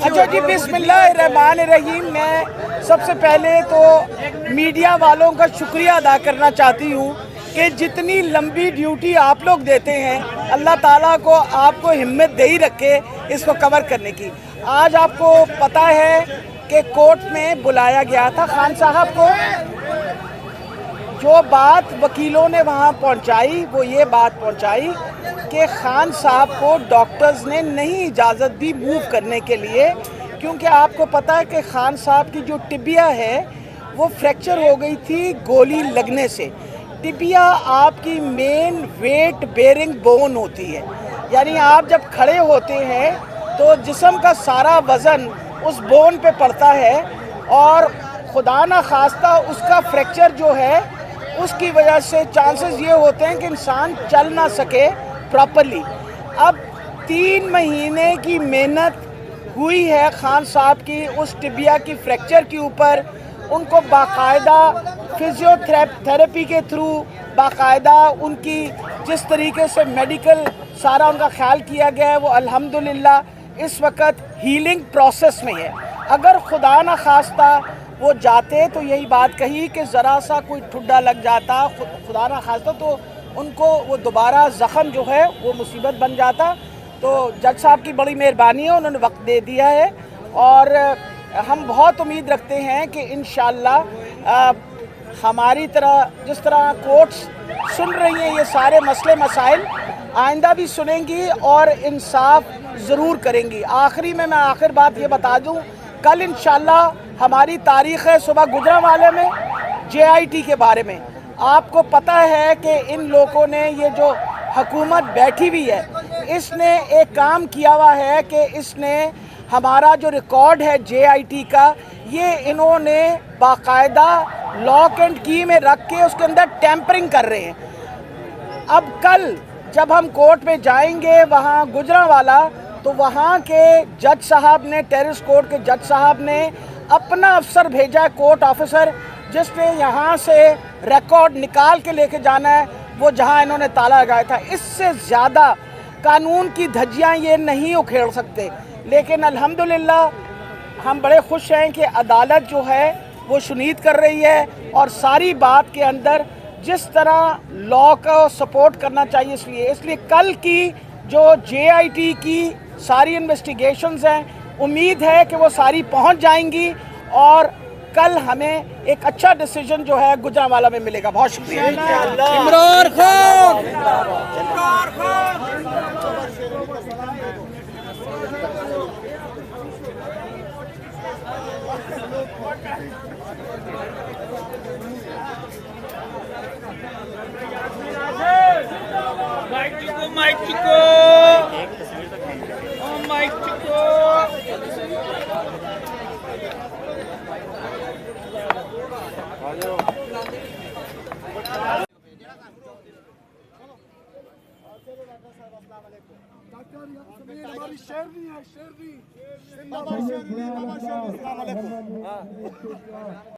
अच्छा जी, बिस्मिल्लाहिर्रहमानिर्रहीम। मैं सबसे पहले तो मीडिया वालों का शुक्रिया अदा करना चाहती हूँ कि जितनी लंबी ड्यूटी आप लोग देते हैं, अल्लाह ताला को आपको हिम्मत दे ही रखे इसको कवर करने की। आज आपको पता है कि कोर्ट में बुलाया गया था खान साहब को। जो बात वकीलों ने वहाँ पहुँचाई वो ये बात पहुँचाई कि खान साहब को डॉक्टर्स ने नहीं इजाज़त दी मूव करने के लिए, क्योंकि आपको पता है कि खान साहब की जो टिबिया है वो फ्रैक्चर हो गई थी गोली लगने से। टिबिया आपकी मेन वेट बेरिंग बोन होती है, यानी आप जब खड़े होते हैं तो जिस्म का सारा वज़न उस बोन पे पड़ता है और खुदा ना खास्ता उसका फ्रैक्चर जो है उसकी वजह से चांसेस ये होते हैं कि इंसान चल ना सके प्रॉपरली। अब 3 महीने की मेहनत हुई है खान साहब की उस टिबिया की फ्रैक्चर के ऊपर। उनको बाकायदा फिजियोथेरेपी के थ्रू बाकायदा उनकी जिस तरीके से मेडिकल सारा उनका ख्याल किया गया है वो अल्हम्दुलिल्लाह इस वक्त हीलिंग प्रोसेस में है। अगर खुदा न खास्ता वो जाते तो यही बात कही कि ज़रा सा कोई ठुड्डा लग जाता खुदा न खास्ता तो उनको वो दोबारा ज़ख़म जो है वो मुसीबत बन जाता। तो जज साहब की बड़ी मेहरबानी है, उन्होंने वक्त दे दिया है और हम बहुत उम्मीद रखते हैं कि इंशाअल्लाह हमारी तरह जिस तरह कोर्ट्स सुन रही हैं ये सारे मसले मसाइल, आइंदा भी सुनेंगी और इंसाफ ज़रूर करेंगी। आखिरी में मैं आखिर बात ये बता दूं, कल इंशाअल्लाह हमारी तारीख़ है सुबह गुजरांवाले में JIT के बारे में। आपको पता है कि इन लोगों ने ये जो हुकूमत बैठी हुई है इसने एक काम किया हुआ है कि इसने हमारा जो रिकॉर्ड है JIT का ये इन्होंने बाकायदा लॉक एंड की में रख के उसके अंदर टैंपरिंग कर रहे हैं। अब कल जब हम कोर्ट में जाएंगे वहाँ गुजरांवाला, तो वहाँ के जज साहब ने, टेरिस कोर्ट के जज साहब ने अपना अफसर भेजा है, कोर्ट ऑफिसर, जिसने यहाँ से रिकॉर्ड निकाल के लेके जाना है वो जहाँ इन्होंने ताला लगाया था। इससे ज़्यादा कानून की धज्जियाँ ये नहीं उखेड़ सकते। लेकिन अल्हम्दुलिल्लाह हम बड़े खुश हैं कि अदालत जो है वो शुनीद कर रही है और सारी बात के अंदर जिस तरह लॉ को सपोर्ट करना चाहिए। इसलिए कल की जो JIT की सारी इन्वेस्टिगेशंस हैं, उम्मीद है कि वो सारी पहुंच जाएंगी और कल हमें एक अच्छा डिसीजन जो है गुजरांवाला में मिलेगा। बहुत शुक्रिया। इमरान खान। माइक चिको हमारी शेरनी है, शेरनी।